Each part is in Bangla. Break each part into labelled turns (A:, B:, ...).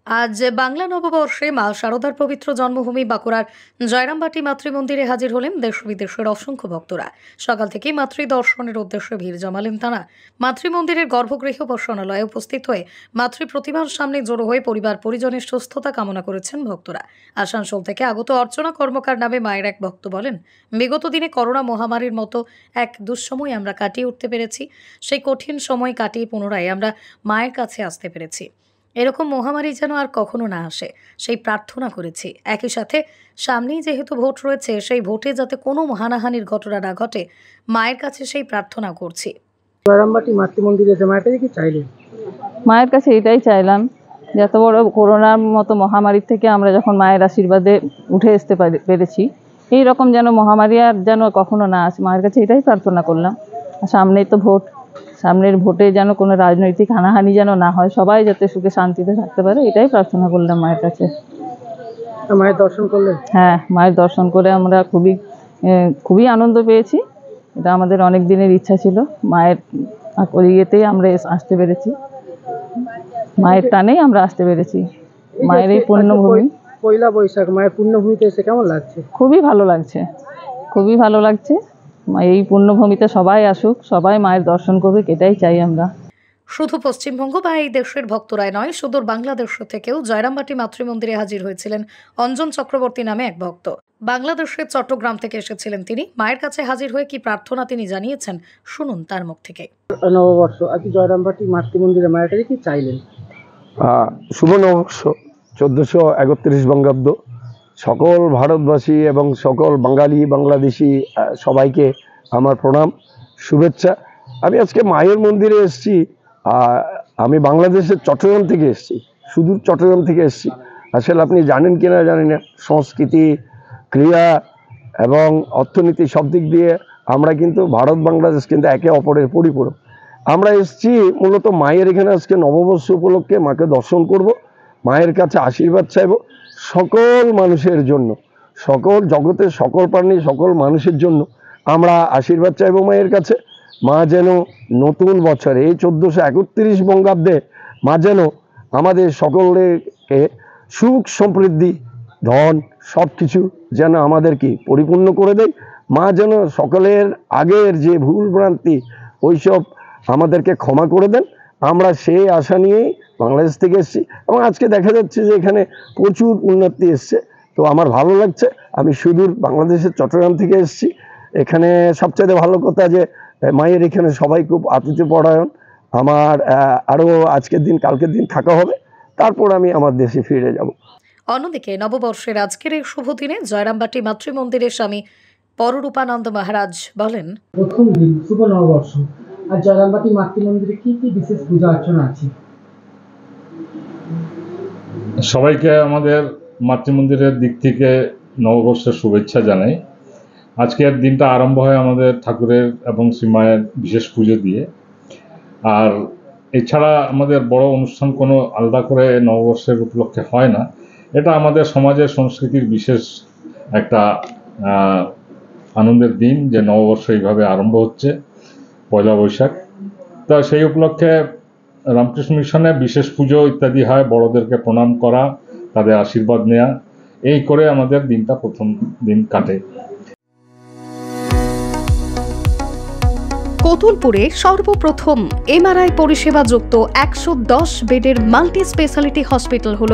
A: আজ বাংলা নববর্ষে মা শারদার পবিত্র জন্মভূমি বাঁকুড়ার জয়রামবাটি মাতৃমন্দিরে হাজির হলেন দেশ বিদেশের অসংখ্য ভক্তরা। সকাল থেকেই মাতৃ দর্শনের উদ্দেশ্যে ভিড় জমালেন তারা। মাতৃমন্দিরের গর্ভগৃহ উপাসনালয়ে উপস্থিত হয়ে মাতৃ প্রতিমার সামনে জড়ো হয়ে পরিবার পরিজনের সুস্থতা কামনা করেছেন ভক্তরা। আসানসোল থেকে আগত অর্চনা কর্মকার নামে মায়ের এক ভক্ত বলেন, বিগত দিনে করোনা মহামারীর মতো এক দুঃসময় আমরা কাটিয়ে উঠতে পেরেছি। সেই কঠিন সময় কাটিয়ে পুনরায় আমরা মায়ের কাছে আসতে পেরেছি। এরকম মহামারী যেন আর কখনো না আসে সেই প্রার্থনা করেছি। একই সাথে সামনেই যেহেতু ভোট রয়েছে, সেই ভোটে যাতে কোনো হানাহানির ঘটনা না ঘটে মায়ের কাছে সেই প্রার্থনা করছি।
B: জয়রামবাটি মাতৃমন্দিরে এসে মায়ের কাছে কি চাইলেন?
C: মায়ের কাছে এটাই চাইলাম, যত বড় করোনার মতো মহামারীর থেকে আমরা যখন মায়ের আশীর্বাদে উঠে আসতে পেরেছি, এই রকম যেন মহামারী আর যেন কখনো না আসে, মায়ের কাছে এটাই প্রার্থনা করলাম। সামনেই তো ভোট, সামনের ভোটে যেন কোনো রাজনৈতিক হানাহানি যেন না হয়, সবাই যাতে সুখে শান্তিতে থাকতে পারে, এটাই প্রার্থনা করলাম মায়ের কাছে।
B: মায়ের দর্শন করলেন?
C: হ্যাঁ, মায়ের দর্শন করে আমরা খুবই আনন্দ পেয়েছি। এটা আমাদের অনেক দিনের ইচ্ছা ছিল, মায়ের ইয়েতেই আমরা আসতে পেরেছি, মায়ের টানেই আমরা আসতে পেরেছি। মায়ের এই পুণ্যভূমি,
B: পয়লা বৈশাখ মায়ের পুণ্যভূমিতে এসে কেমন লাগছে?
C: খুবই ভালো লাগছে, খুবই ভালো লাগছে। এই পুণ্যভূমিতে সবাই আসুক, সবাই মায়ের দর্শন করুক, এটাই চাই আমরা।
A: শুধু পশ্চিমবঙ্গ বা এই দেশের ভক্তরাই নয়, সুদূর বাংলাদেশ থেকেও জয়রামবাটি মাতৃমন্দিরে হাজির হয়েছিলেন অঞ্জন চক্রবর্তী নামে এক ভক্ত। বাংলাদেশের চট্টগ্রাম থেকে এসেছিলেন তিনি। মায়ের কাছে হাজির হয়ে কি প্রার্থনা তিনি জানিয়েছেন, শুনুন তার মুখ থেকে।
B: নববর্ষ আজ জয়রামবাটি মাতৃমন্দিরে মায়ের কাছে কি চাইলেন?
D: শুভ নববর্ষ 1431 বঙ্গাব্দ। সকল ভারতবাসী এবং সকল বাঙালি বাংলাদেশি সবাইকে আমার প্রণাম, শুভেচ্ছা। আমি আজকে মায়ের মন্দিরে এসেছি। আমি বাংলাদেশের চট্টগ্রাম থেকে এসেছি, সুদূর চট্টগ্রাম থেকে এসেছি। আসলে আপনি জানেন কিনা জানি না, সংস্কৃতি, ক্রীড়া এবং অর্থনীতি সব দিক দিয়ে আমরা কিন্তু ভারত বাংলাদেশ কিন্তু একে অপরের পরিপূরক। আমরা এসেছি মূলত মায়ের এখানে আজকে নববর্ষ উপলক্ষে মাকে দর্শন করব, মায়ের কাছে আশীর্বাদ চাইব সকল মানুষের জন্য, সকল জগতের সকল প্রাণী সকল মানুষের জন্য আমরা আশীর্বাদ চাইব মায়ের কাছে। মা যেন নতুন বছরে এই 1431 বঙ্গাব্দে মা যেন আমাদের সকলকে সুখ সমৃদ্ধি ধন সব কিছু যেন আমাদেরকে পরিপূর্ণ করে দেয়। মা যেন সকলের আগের যে ভুল ভ্রান্তি ওইসব আমাদেরকে ক্ষমা করে দেন। আমরা সেই আশা নিয়েই বাংলাদেশ থেকে এসেছি এবং আজকে দেখা যাচ্ছে যে এখানে প্রচুর পুণ্যার্থী এসছে। তো আমার ভালো লাগছে, আমি সুদূর বাংলাদেশের চট্টগ্রাম থেকে এসেছি। এখানে সবচেয়ে ভালো কথা যে মায়ের এখানে সবাই খুব আতিথ্যপরায়ণ। আমার আরও আজকের দিন কালকের দিন থাকা হবে, তারপর আমি আমার দেশে ফিরে যাব।
A: অন্যদিকে নববর্ষের আজকের এই শুভ দিনে জয়রামবাটি মাতৃমন্দিরের স্বামী পররূপানন্দ মহারাজ বলেন,
B: প্রথম দিন শুভ নববর্ষ আর জয়রামবাটি মাতৃমন্দিরে কি কি বিশেষ পূজা অর্চনা আছে?
E: সবাইকে আমাদের মাতৃমন্দিরের দিক থেকে নববর্ষের শুভেচ্ছা জানাই। আজকের দিনটা আরম্ভ হয় আমাদের ঠাকুরের এবং শ্রীমায়ের বিশেষ পুজো দিয়ে। আর এছাড়া আমাদের বড় অনুষ্ঠান কোনো আলাদা করে নববর্ষের উপলক্ষে হয় না। এটা আমাদের সমাজের সংস্কৃতির বিশেষ একটা আনন্দের দিন যে নববর্ষ এইভাবে আরম্ভ হচ্ছে পয়লা বৈশাখ। তো সেই উপলক্ষে রামকৃষ্ণ মিশনে বিশেষ পুজো ইত্যাদি হয়, বড়দেরকে প্রণাম করা, তাদের আশীর্বাদ নেওয়া, এই করে আমাদের দিনটা প্রথম দিন কাটে।
A: কতুলপুরে সর্বপ্রথম এমআরআই পরিষেবা যুক্ত 110 বেডের মাল্টি স্পেশালিটি হসপিটাল হল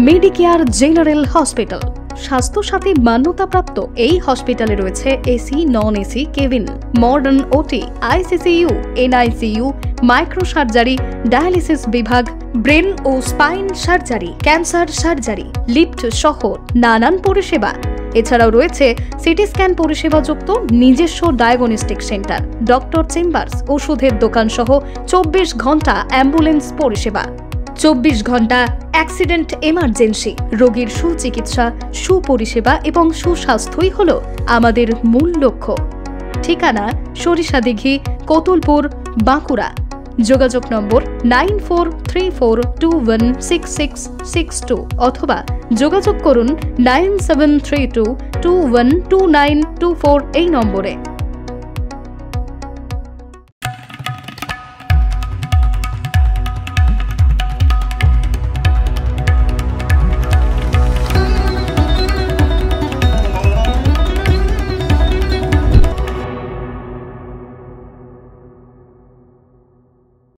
A: মেডিকেয়ার জেনারেল হসপিটাল। স্বাস্থ্যসাথী মান্যতাপ্রাপ্ত এই হসপিটালে রয়েছে AC, non AC cabin, modern OT, ICCU, NICU, micro surgery, dialysis বিভাগ, ব্রেন ও spine surgery, cancer surgery, lift সহ নানান পরিষেবা। এছাড়াও রয়েছে সিটি স্ক্যান পরিষেবা যুক্ত নিজস্ব ডায়াগনস্টিক সেন্টার, ডক্টর চেম্বার্স, ওষুধের দোকান সহ 24 ঘন্টা অ্যাম্বুলেন্স পরিষেবা, 24 ঘন্টা অ্যাক্সিডেন্ট এমার্জেন্সি। রোগীর সুচিকিৎসা, সুপরিষেবা এবং সুস্বাস্থ্যই হল আমাদের মূল লক্ষ্য। ঠিকানা সরিষাদিঘি, কতুলপুর, বাঁকুড়া। যোগাযোগ নম্বর 9434216662 অথবা যোগাযোগ করুন 9732212924 এই নম্বরে।